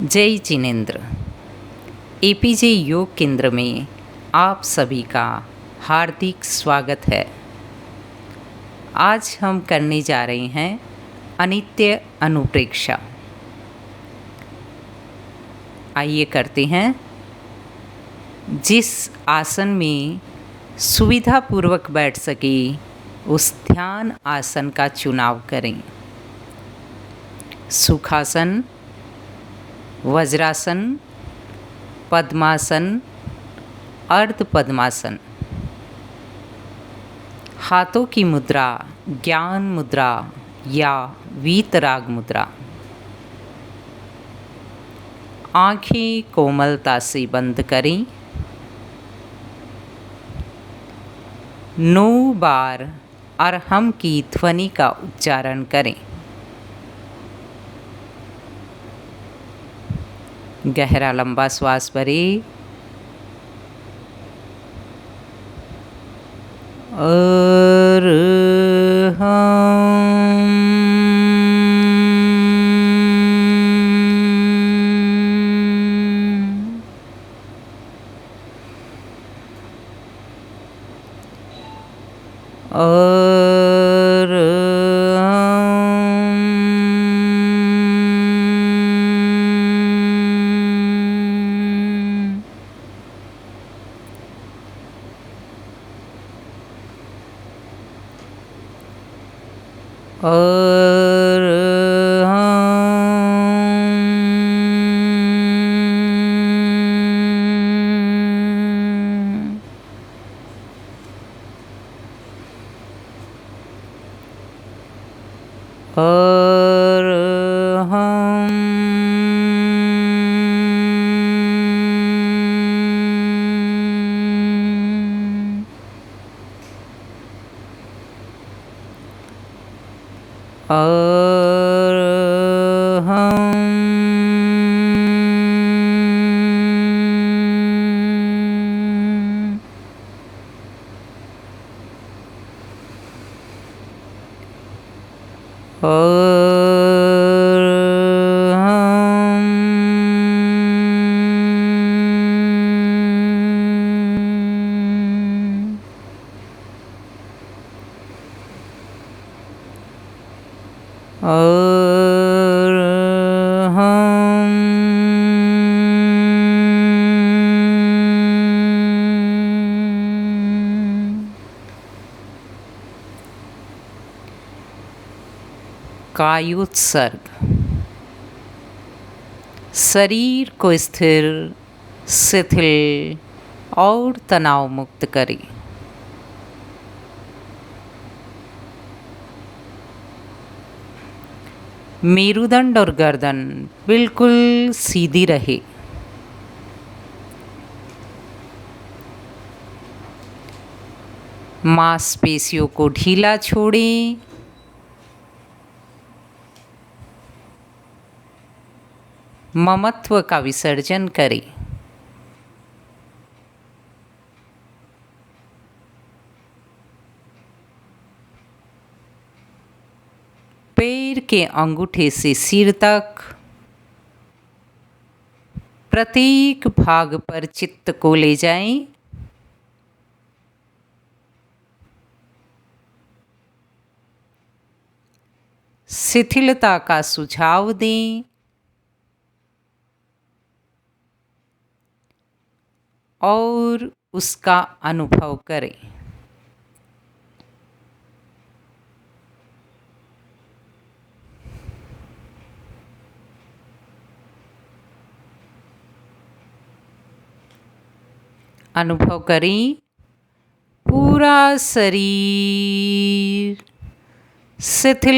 जय जिनेन्द्र। एपीजे योग केंद्र में आप सभी का हार्दिक स्वागत है। आज हम करने जा रहे हैं अनित्य अनुप्रेक्षा। आइए करते हैं। जिस आसन में सुविधापूर्वक बैठ सके उस ध्यान आसन का चुनाव करें। सुखासन, वज्रासन, पद्मासन, अर्ध पद्मासन। हाथों की मुद्रा ज्ञान मुद्रा या वीतराग मुद्रा। आंखें कोमलता से बंद करें। 9 बार अरहम की ध्वनि का उच्चारण करें। गहरा लंबा श्वास भरें। कायोत्सर्ग। शरीर को स्थिर, शिथिल और तनाव मुक्त करें। मेरुदंड और गर्दन बिल्कुल सीधी रहे। मांसपेशियों को ढीला छोड़ें। ममत्व का विसर्जन करें। पैर के अंगूठे से सिर तक प्रत्येक भाग पर चित्त को ले जाएं। शिथिलता का सुझाव दें और उसका अनुभव करें। अनुभव करें पूरा शरीर शिथिल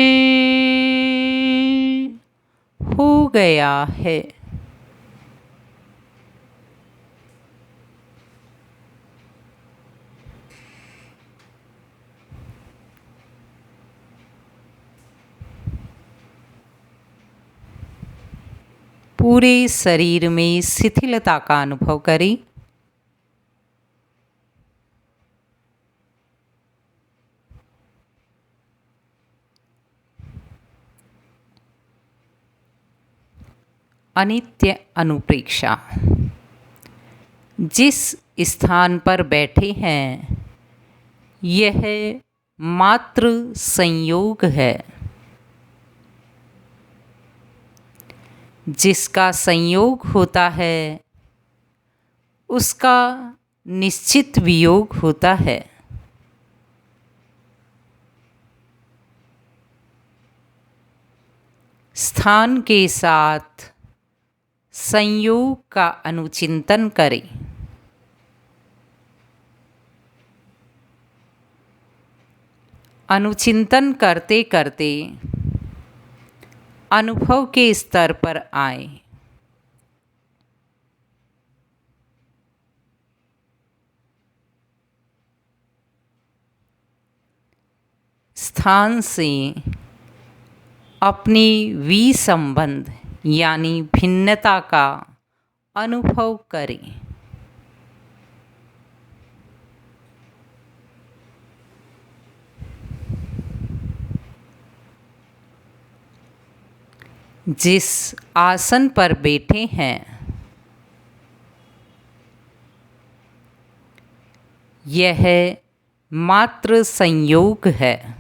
हो गया है। पूरे शरीर में शिथिलता का अनुभव करें। अनित्य अनुप्रेक्षा। जिस स्थान पर बैठे हैं यह मात्र संयोग है। जिसका संयोग होता है उसका निश्चित वियोग होता है। स्थान के साथ संयोग का अनुचिंतन करें। अनुचिंतन करते करते अनुभव के स्तर पर आए। स्थान से अपनी विसंबंध यानी भिन्नता का अनुभव करें। जिस आसन पर बैठे हैं यह मात्र संयोग है।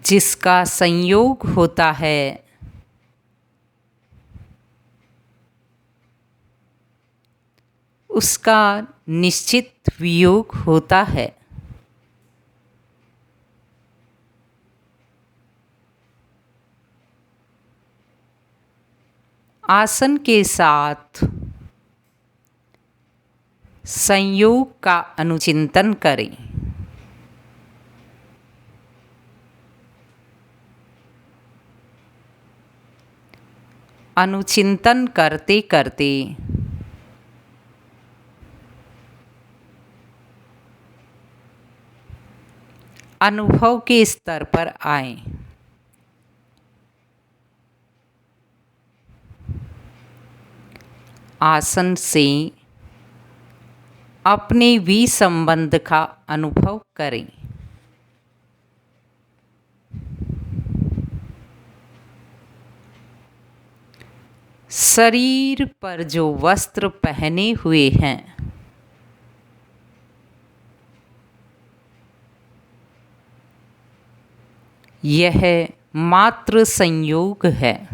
जिसका संयोग होता है उसका निश्चित वियोग होता है। आसन के साथ संयोग का अनुचिंतन करें। अनुचिंतन करते करते अनुभव के स्तर पर आए। आसन से अपने विसंबंध का अनुभव करें। शरीर पर जो वस्त्र पहने हुए हैं यह मात्र संयोग है।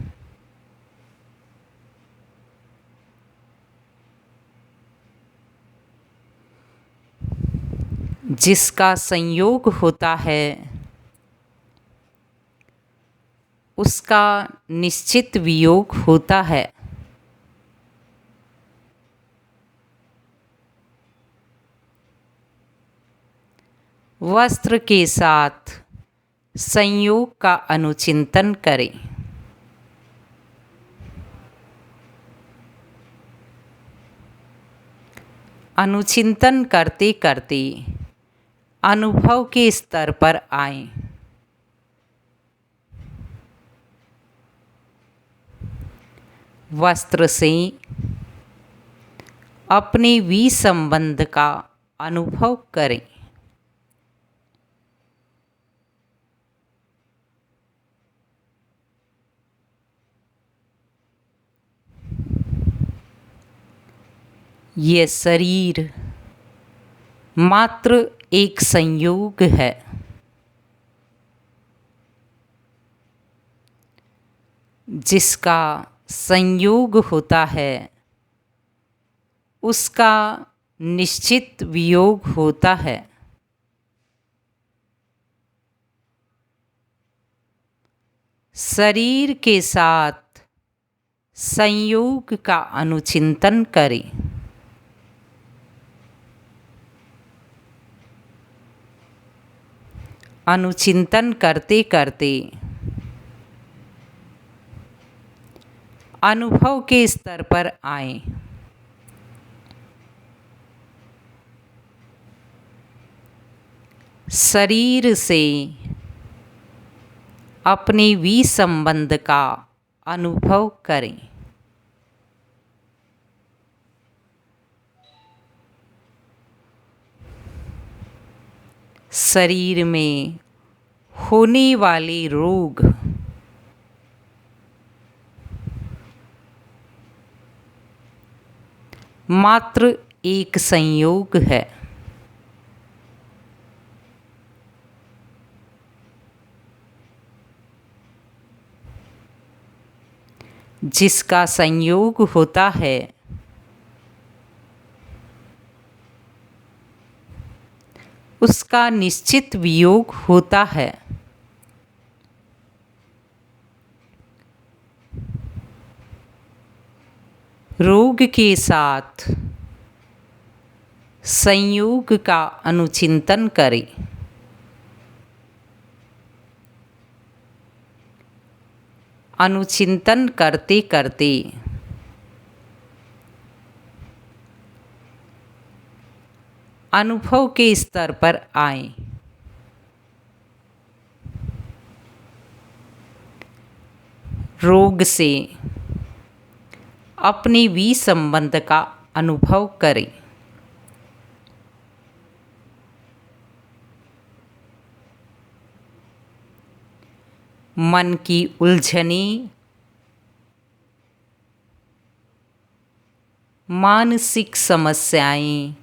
जिसका संयोग होता है उसका निश्चित वियोग होता है। वस्त्र के साथ संयोग का अनुचिंतन करें। अनुचिंतन करते करते अनुभव के स्तर पर आएं। वस्त्र से अपने विसंबंध का अनुभव करें। ये शरीर मात्र एक संयोग है। जिसका संयोग होता है उसका निश्चित वियोग होता है। शरीर के साथ संयोग का अनुचिंतन करें। अनुचिंतन करते करते अनुभव के स्तर पर आएं। शरीर से अपने विसंबंध का अनुभव करें। शरीर में होने वाले रोग मात्र एक संयोग है। जिसका संयोग होता है उसका निश्चित वियोग होता है। रोग के साथ संयोग का अनुचिंतन करें। अनुचिंतन करते करते अनुभव के स्तर पर आए। रोग से अपने विसंबंध का अनुभव करें। मन की उलझनें, मानसिक समस्याएं,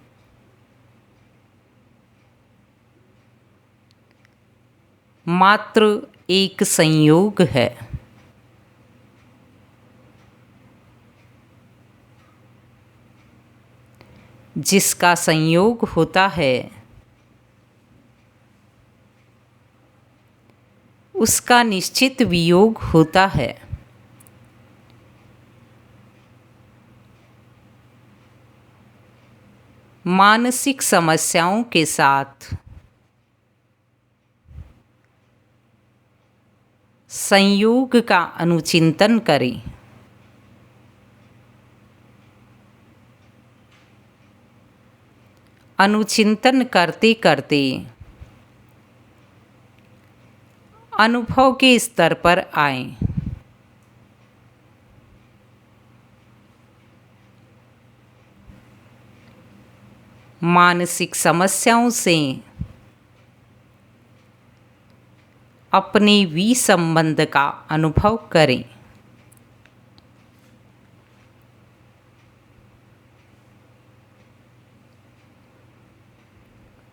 मात्र एक संयोग है। जिसका संयोग होता है उसका निश्चित वियोग होता है। मानसिक समस्याओं के साथ संयोग का अनुचिंतन करें। अनुचिंतन करते करते अनुभव के स्तर पर आए। मानसिक समस्याओं से अपने विसंबंध का अनुभव करें।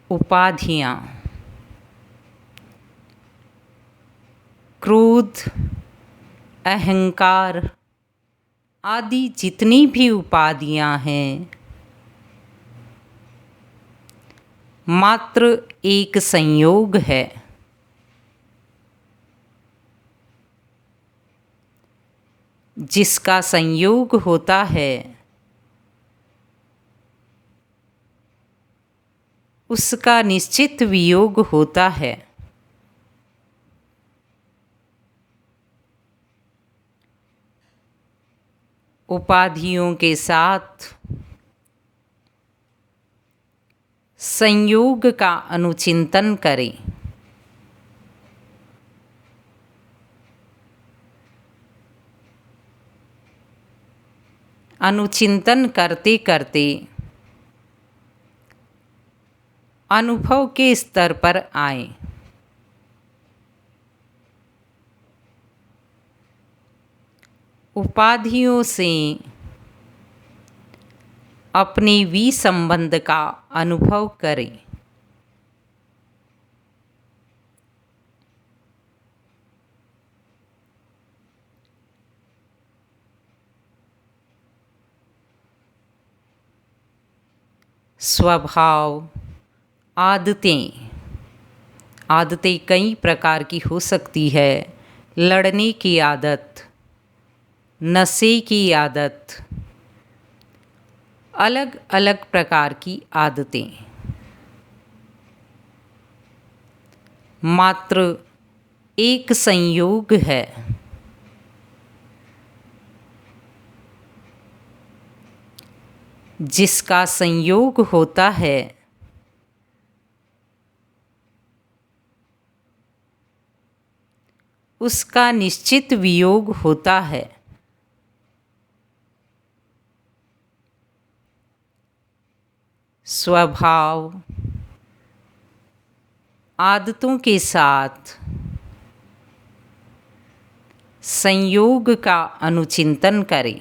उपाधियां, क्रोध, अहंकार आदि जितनी भी उपाधियां हैं मात्र एक संयोग है। जिसका संयोग होता है उसका निश्चित वियोग होता है। उपाधियों के साथ संयोग का अनुचिंतन करें। अनुचिंतन करते करते अनुभव के स्तर पर आए। उपाधियों से अपने विसंबंध का अनुभव करें। स्वभाव, आदतें कई प्रकार की हो सकती है। लड़ने की आदत, नशे की आदत, अलग अलग प्रकार की आदतें मात्र एक संयोग है। जिसका संयोग होता है उसका निश्चित वियोग होता है। स्वभाव, आदतों के साथ संयोग का अनुचिंतन करें।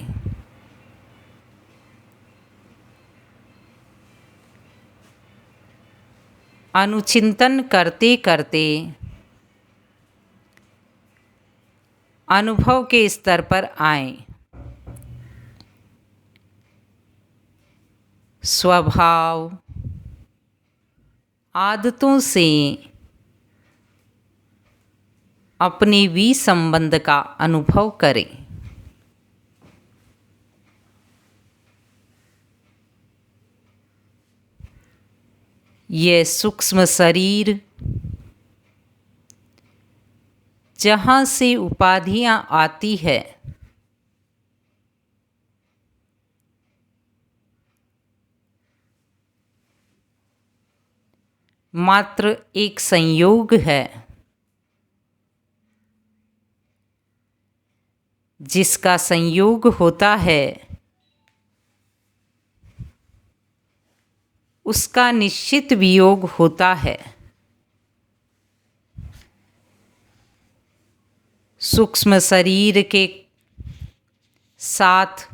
अनुचिंतन करते करते अनुभव के स्तर पर आएं। स्वभाव आदतों से अपने विसंबंध का अनुभव करें। यह सूक्ष्म शरीर जहाँ से उपाधियाँ आती है, मात्र एक संयोग है जिसका संयोग होता है उसका निश्चित वियोग होता है। सूक्ष्म शरीर के साथ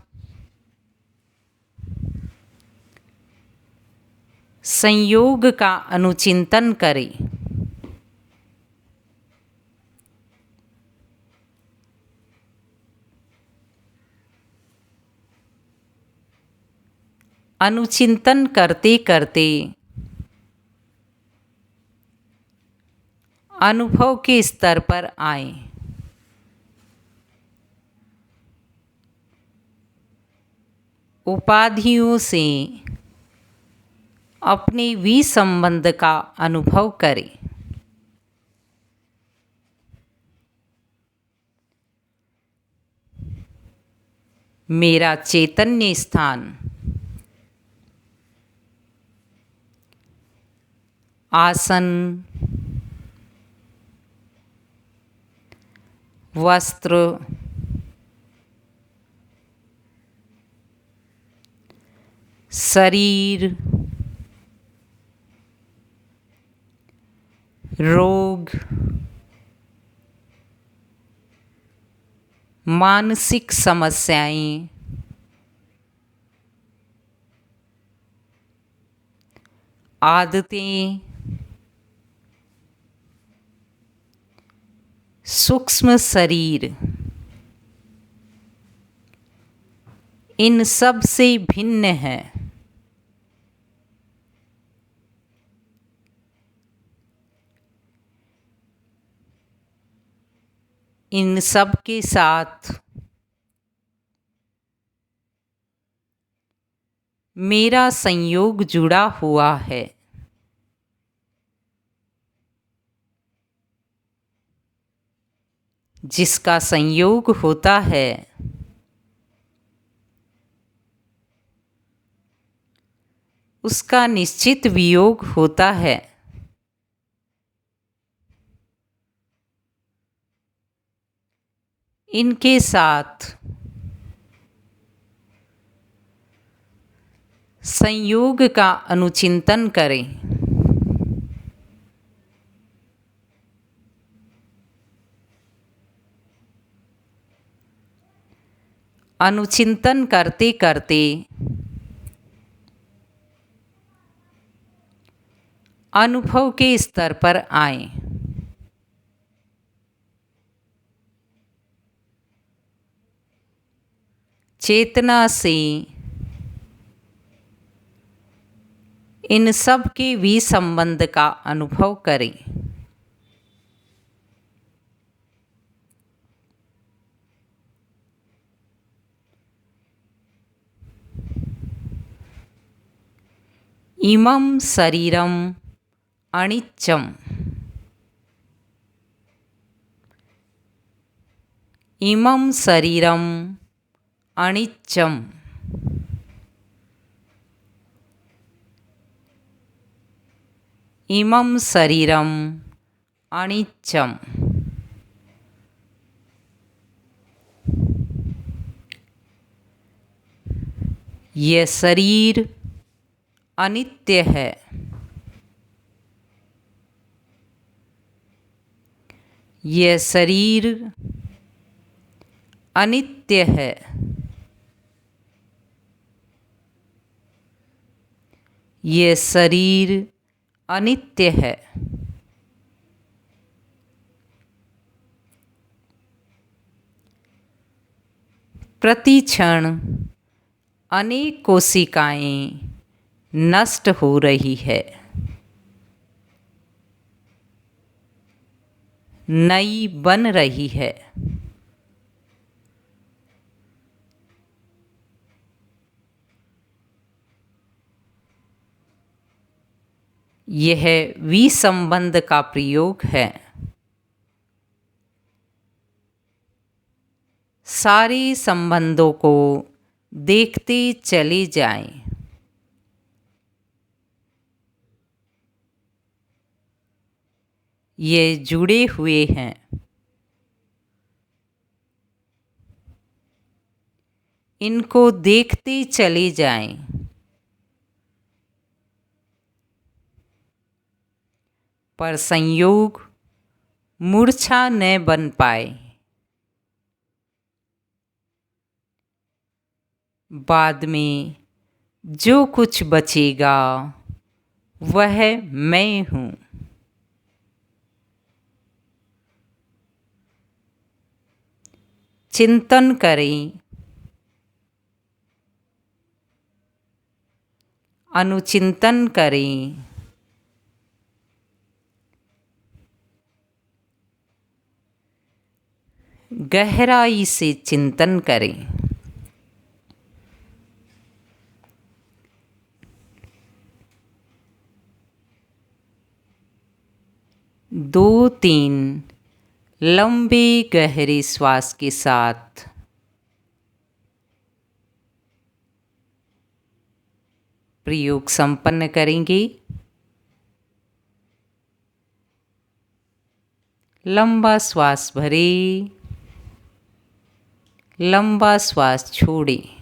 संयोग का अनुचिंतन करें। अनुचिंतन करते करते अनुभव के स्तर पर आएं। उपाधियों से अपने विसंबंध का अनुभव करें। मेरा चैतन्य स्थान आसन, वस्त्र, शरीर, रोग, मानसिक समस्याएं, आदतें, सूक्ष्म शरीर, इन सब से भिन्न है। इन सब के साथ मेरा संयोग जुड़ा हुआ है। जिसका संयोग होता है उसका निश्चित वियोग होता है। इनके साथ संयोग का अनुचिंतन करें। अनुचिंतन करते करते अनुभव के स्तर पर आएं। चेतना से इन सब के विसंबंध का अनुभव करें। इमं शरीरम अनित्यम, इमं शरीरम अनित्यम, इमं शरीरम अनित्यम। यह शरीर अनित्य है। यह शरीर अनित्य है। यह शरीर अनित्य है। प्रति क्षण अनेक कोशिकाएं नष्ट हो रही है, नई बन रही है। यह विसंबंध का प्रयोग है। सारे संबंधों को देखते चले जाएं। ये जुड़े हुए हैं। इनको देखते चले जाएं। पर संयोग मूर्छा न बन पाए। बाद में जो कुछ बचेगा वह मैं हूँ। चिंतन करें, अनुचिंतन करें। गहराई से चिंतन करें। दो तीन लंबे गहरे श्वास के साथ प्रयोग संपन्न करेंगे। लंबा श्वास भरें, लंबा श्वास छोड़ें।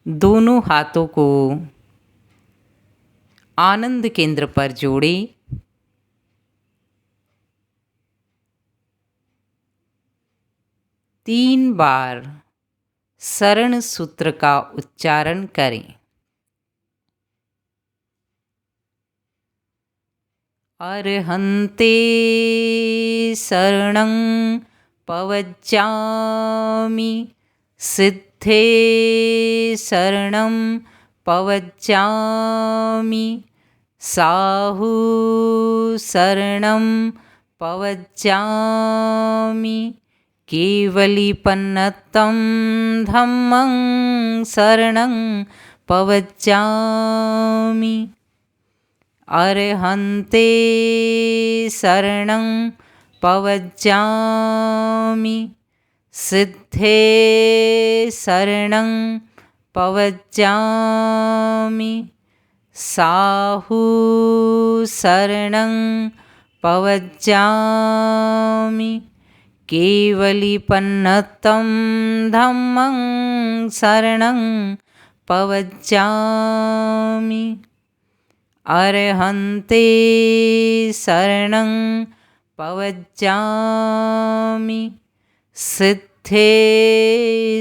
दोनों हाथों को आनंद केंद्र पर जोड़ें। तीन बार शरण सूत्र का उच्चारण करें। अर्हन्ते शरणं पवज्जामि, सिद्धे शरणं पवज्जामि, साहु शरणं पवज्जामि, केवलीपन्नतं धम्मं शरणं पवज्जामि। अर्हन्ते शरणं पवज्जामि, सिद्धे शरणं पवज्जामि, साहु शरणं पवज्जामि, केवलीपन्नतं धम्मं शरणं पवज्जामि। अर्हन्ते शरणं पवज्जामि, सिद्धे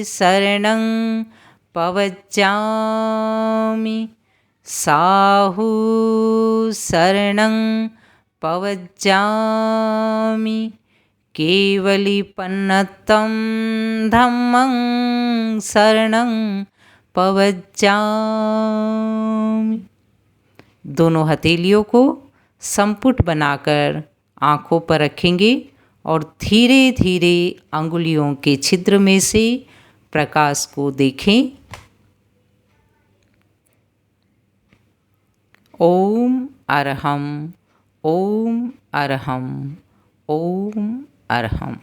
शरणं पवज्जामि, साहु शरणं पवज्जामि, केवलीपन्नतं धम्मं शरणं पवज्जामि। दोनों हथेलियों को संपुट बनाकर आँखों पर रखेंगे और धीरे धीरे अंगुलियों के छिद्र में से प्रकाश को देखें। ओम अरहम, ओम अरहम, ओम अरहम।